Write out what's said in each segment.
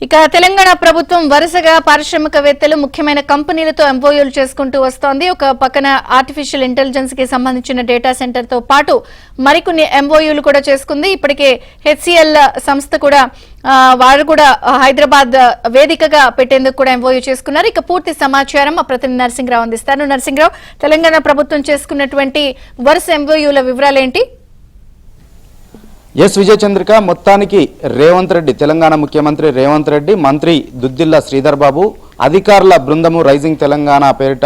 ఇక తెలంగాణ ప్రభుత్వం వరుసగా పారిశ్రామికవేత్తలు ముఖ్యమైన కంపెనీలతో ఎంఓయూలు చేసుకుంటూ వస్తోంది. ఒక పక్కన ఆర్టిఫిషియల్ ఇంటెలిజెన్స్ కి సంబంధించిన డేటా సెంటర్ తో పాటు మరికొన్ని ఎంఓయూలు కూడా చేసుకుంది. ఇప్పటికే హెచ్సిఎల్ సంస్థ కూడా వారు కూడా హైదరాబాద్ వేదికగా పెట్టేందుకు కూడా ఎంఓయూ చేసుకున్నారు. ఇక పూర్తి సమాచారం మా ప్రతినిధి నరసింహరావు అందిస్తారు. నరసింహరావు, తెలంగాణ ప్రభుత్వం చేసుకున్నటువంటి వరుస ఎంఓయూల వివరాలు ఏంటి? ఎస్ విజయ చంద్రిక, మొత్తానికి రేవంత్ రెడ్డి, తెలంగాణ ముఖ్యమంత్రి రేవంత్ రెడ్డి, మంత్రి దుద్దిల్ల శ్రీధర్ బాబు, అధికారుల బృందము రైజింగ్ తెలంగాణ పేరిట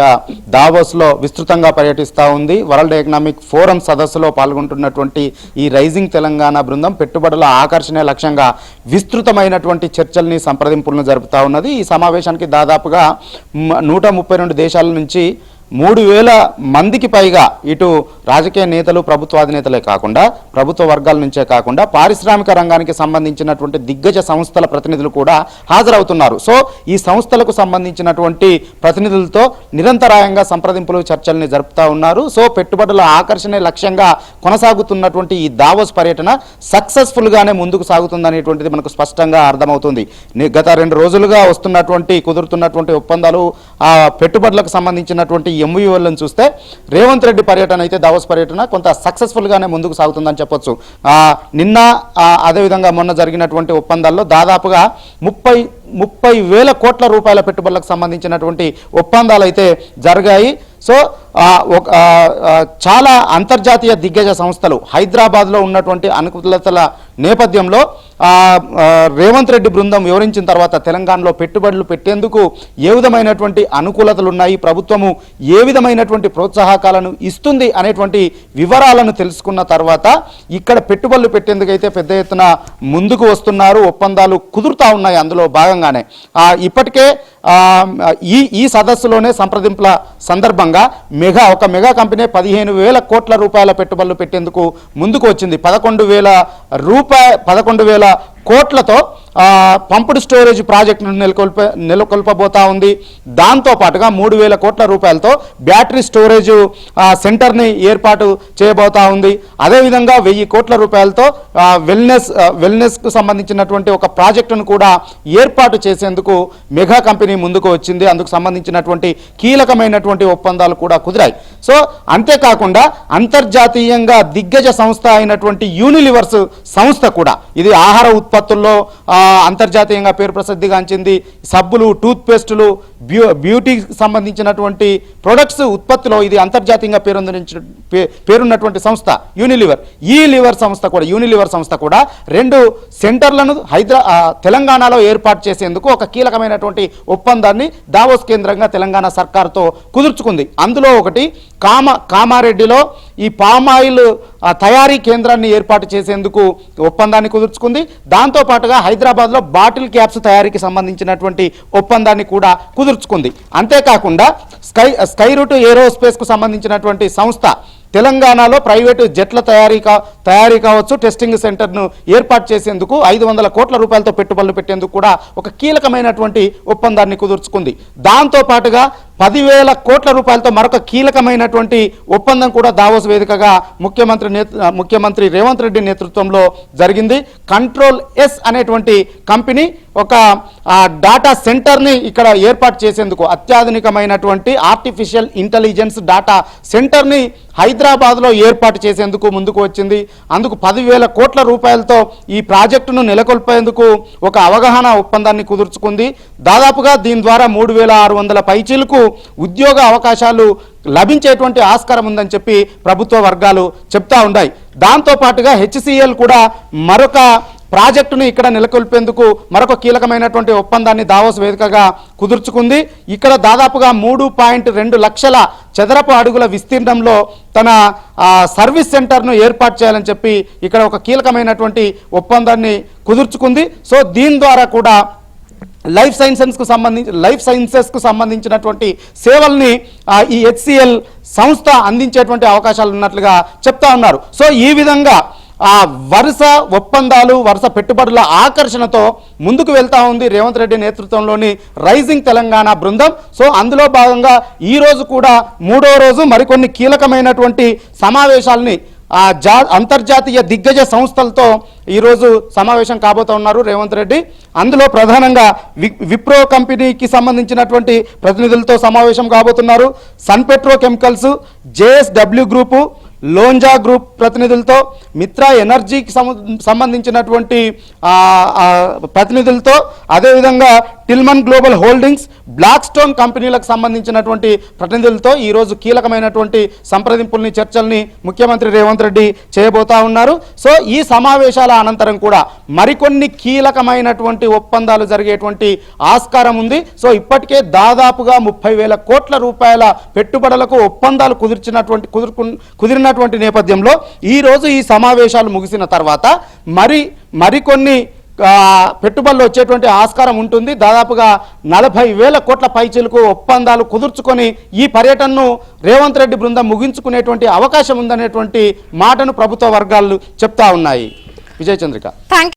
దావోస్లో విస్తృతంగా పర్యటిస్తూ ఉంది. వరల్డ్ ఎకనామిక్ ఫోరం సదస్సులో పాల్గొంటున్నటువంటి ఈ రైజింగ్ తెలంగాణ బృందం పెట్టుబడుల ఆకర్షణ లక్ష్యంగా విస్తృతమైనటువంటి చర్చల్ని, సంప్రదింపులను జరుపుతూ ఉన్నది. ఈ సమావేశానికి దాదాపుగా 132 దేశాల నుంచి 3000 మందికి పైగా ఇటు రాజకీయ నేతలు, ప్రభుత్వాధినేతలే కాకుండా, ప్రభుత్వ వర్గాల నుంచే కాకుండా పారిశ్రామిక రంగానికి సంబంధించినటువంటి దిగ్గజ సంస్థల ప్రతినిధులు కూడా హాజరవుతున్నారు. సో ఈ సంస్థలకు సంబంధించినటువంటి ప్రతినిధులతో నిరంతరాయంగా సంప్రదింపులు, చర్చల్ని జరుపుతూ ఉన్నారు. సో పెట్టుబడుల ఆకర్షణ లక్ష్యంగా కొనసాగుతున్నటువంటి ఈ దావోస్ పర్యటన సక్సెస్ఫుల్గానే ముందుకు సాగుతుందనేటువంటిది మనకు స్పష్టంగా అర్థమవుతుంది. గత 2 రోజులుగా కుదురుతున్నటువంటి ఒప్పందాలు, పెట్టుబడులకు సంబంధించినటువంటి ఎంఓయూలను చూస్తే రేవంత్ రెడ్డి పర్యటన అయితే, దావోస్ పర్యటన కొంత సక్సెస్ఫుల్గానే ముందుకు సాగుతుందని చెప్పొచ్చు. నిన్న అదేవిధంగా మొన్న జరిగినటువంటి ఒప్పందాల్లో దాదాపుగా 30,000 కోట్ల రూపాయల పెట్టుబడులకు సంబంధించినటువంటి ఒప్పందాలు అయితే జరిగాయి. సో చాలా అంతర్జాతీయ దిగ్గజ సంస్థలు హైదరాబాద్లో ఉన్నటువంటి అనుకూలతల నేపథ్యంలో రేవంత్ రెడ్డి బృందం వివరించిన తర్వాత తెలంగాణలో పెట్టుబడులు పెట్టేందుకు ఏ విధమైనటువంటి అనుకూలతలు ఉన్నాయి, ప్రభుత్వము ఏ విధమైనటువంటి ప్రోత్సాహకాలను ఇస్తుంది అనేటువంటి వివరాలను తెలుసుకున్న తర్వాత ఇక్కడ పెట్టుబడులు పెట్టేందుకైతే పెద్ద ఎత్తున ముందుకు వస్తున్నారు. ఒప్పందాలు కుదురుతా ఉన్నాయి. అందులో భాగంగానే ఇప్పటికే ఈ సదస్సులోనే సంప్రదింపుల సందర్భంగా ఒక మెగా కంపెనీ 15,000 కోట్ల రూపాయల పెట్టుబడులు పెట్టేందుకు ముందుకు వచ్చింది. 11,000 కోట్లతో పంప్డ్ స్టోరేజ్ ప్రాజెక్టును నెలకొల్పబోతా ఉంది. దాంతో పాటుగా 3,000 కోట్ల రూపాయలతో బ్యాటరీ స్టోరేజ్ సెంటర్ని ఏర్పాటు చేయబోతా ఉంది. అదేవిధంగా 1,000 కోట్ల రూపాయలతో వెల్నెస్కు సంబంధించినటువంటి ఒక ప్రాజెక్టును కూడా ఏర్పాటు చేసేందుకు మెగా కంపెనీ ముందుకు వచ్చింది. అందుకు సంబంధించినటువంటి కీలకమైనటువంటి ఒప్పందాలు కూడా కుదిరాయి. సో అంతేకాకుండా అంతర్జాతీయంగా దిగ్గజ సంస్థ అయినటువంటి యూనిలివర్స్ సంస్థ కూడా, ఇది ఆహార ఉత్పత్తుల్లో అంతర్జాతీయంగా పేరు ప్రసిద్ధిగాంచింది. సబ్బులు, టూత్ పేస్టులు, బ్యూటీకి సంబంధించినటువంటి ప్రొడక్ట్స్ ఉత్పత్తిలో ఇది అంతర్జాతీయంగా పేరున్నటువంటి సంస్థ యూనిలివర్ సంస్థ కూడా 2 సెంటర్లను తెలంగాణలో ఏర్పాటు చేసేందుకు ఒక కీలకమైనటువంటి ఒప్పందాన్ని దావోస్ కేంద్రంగా తెలంగాణ సర్కార్తో కుదుర్చుకుంది. అందులో ఒకటి కామారెడ్డిలో ఈ పామాయిల్ తయారీ కేంద్రాన్ని ఏర్పాటు చేసేందుకు ఒప్పందాన్ని కుదుర్చుకుంది. దాంతోపాటుగా హైదరాబాద్లో బాటిల్ క్యాప్స్ తయారీకి సంబంధించినటువంటి ఒప్పందాన్ని కూడా కుదుర్చుకుంది. అంతేకాకుండా స్కై రూట్ ఏరోస్పేస్కు సంబంధించినటువంటి సంస్థ తెలంగాణలో ప్రైవేటు జెట్ల తయారీ కావచ్చు, టెస్టింగ్ సెంటర్ను ఏర్పాటు చేసేందుకు 500 కోట్ల రూపాయలతో పెట్టుబడులు పెట్టేందుకు కూడా ఒక కీలకమైనటువంటి ఒప్పందాన్ని కుదుర్చుకుంది. దాంతోపాటుగా 10,000 కోట్ల రూపాయలతో మరొక కీలకమైనటువంటి ఒప్పందం కూడా దావోస్ వేదికగా ముఖ్యమంత్రి రేవంత్ రెడ్డి నేతృత్వంలో జరిగింది. కంట్రోల్ ఎస్ అనేటువంటి కంపెనీ ఒక డాటా సెంటర్ని ఇక్కడ ఏర్పాటు చేసేందుకు, అత్యాధునికమైనటువంటి ఆర్టిఫిషియల్ ఇంటెలిజెన్స్ డాటా సెంటర్ని హైదరాబాద్లో ఏర్పాటు చేసేందుకు ముందుకు వచ్చింది. అందుకు 10,000 కోట్ల రూపాయలతో ఈ ప్రాజెక్టును నెలకొల్పేందుకు ఒక అవగాహన ఒప్పందాన్ని కుదుర్చుకుంది. దాదాపుగా దీని ద్వారా 3,600 పైచీలకు ఉద్యోగ అవకాశాలు లభించేటువంటి ఆస్కారం ఉందని చెప్పి ప్రభుత్వ వర్గాలు చెప్తా ఉన్నాయి. దాంతోపాటుగా హెచ్సిఎల్ కూడా మరొక ప్రాజెక్టును ఇక్కడ నెలకొల్పేందుకు మరొక కీలకమైనటువంటి ఒప్పందాన్ని దావోస్ వేదికగా కుదుర్చుకుంది. ఇక్కడ దాదాపుగా 3.2 లక్షల చదరపు అడుగుల విస్తీర్ణంలో తన సర్వీస్ సెంటర్ను ఏర్పాటు చేయాలని చెప్పి ఇక్కడ ఒక కీలకమైనటువంటి ఒప్పందాన్ని కుదుర్చుకుంది. సో దీని ద్వారా కూడా లైఫ్ సైన్సెస్కు సంబంధించినటువంటి సేవల్ని ఈ హెచ్సిఎల్ సంస్థ అందించేటువంటి అవకాశాలు ఉన్నట్లుగా చెప్తా ఉన్నారు. సో ఈ విధంగా వరుస ఒప్పందాలు, వరుస పెట్టుబడుల ఆకర్షణతో ముందుకు వెళ్తా ఉంది రేవంత్ రెడ్డి నేతృత్వంలోని రైజింగ్ తెలంగాణ బృందం. సో అందులో భాగంగా ఈ రోజు కూడా 3వ రోజు మరికొన్ని కీలకమైనటువంటి సమావేశాలని అంతర్జాతీయ దిగ్గజ సంస్థలతో ఈరోజు సమావేశం కాబోతా ఉన్నారు రేవంత్ రెడ్డి. అందులో ప్రధానంగా విప్రో కంపెనీకి సంబంధించినటువంటి ప్రతినిధులతో సమావేశం కాబోతున్నారు. Sun Petrochemicals, JSW group, Lonza group ప్రతినిధులతో, మిత్రా ఎనర్జీకి సంబంధించినటువంటి ప్రతినిధులతో, అదేవిధంగా Tillman Global Holdings, Blackstone కంపెనీలకు సంబంధించినటువంటి ప్రతినిధులతో ఈరోజు కీలకమైనటువంటి సంప్రదింపుల్ని, చర్చల్ని ముఖ్యమంత్రి రేవంత్ రెడ్డి చేయబోతా ఉన్నారు. సో ఈ సమావేశాల అనంతరం కూడా మరికొన్ని కీలకమైనటువంటి ఒప్పందాలు జరిగేటువంటి ఆస్కారం ఉంది. సో ఇప్పటికే దాదాపుగా 30,000 కోట్ల రూపాయల పెట్టుబడులకు ఒప్పందాలు కుదిరినటువంటి నేపథ్యంలో ఈరోజు ఈ సమావేశాలు ముగిసిన తర్వాత మరికొన్ని పెట్టుబడులు వచ్చేటువంటి ఆస్కారం ఉంటుంది. దాదాపుగా 40,000 కోట్ల పైచీలకు ఒప్పందాలు కుదుర్చుకొని ఈ పర్యటనను రేవంత్ రెడ్డి బృందం ముగించుకునేటువంటి అవకాశం ఉందనేటువంటి మాటను ప్రభుత్వ వర్గాలు చెప్తా ఉన్నాయి. విజయచంద్రిక.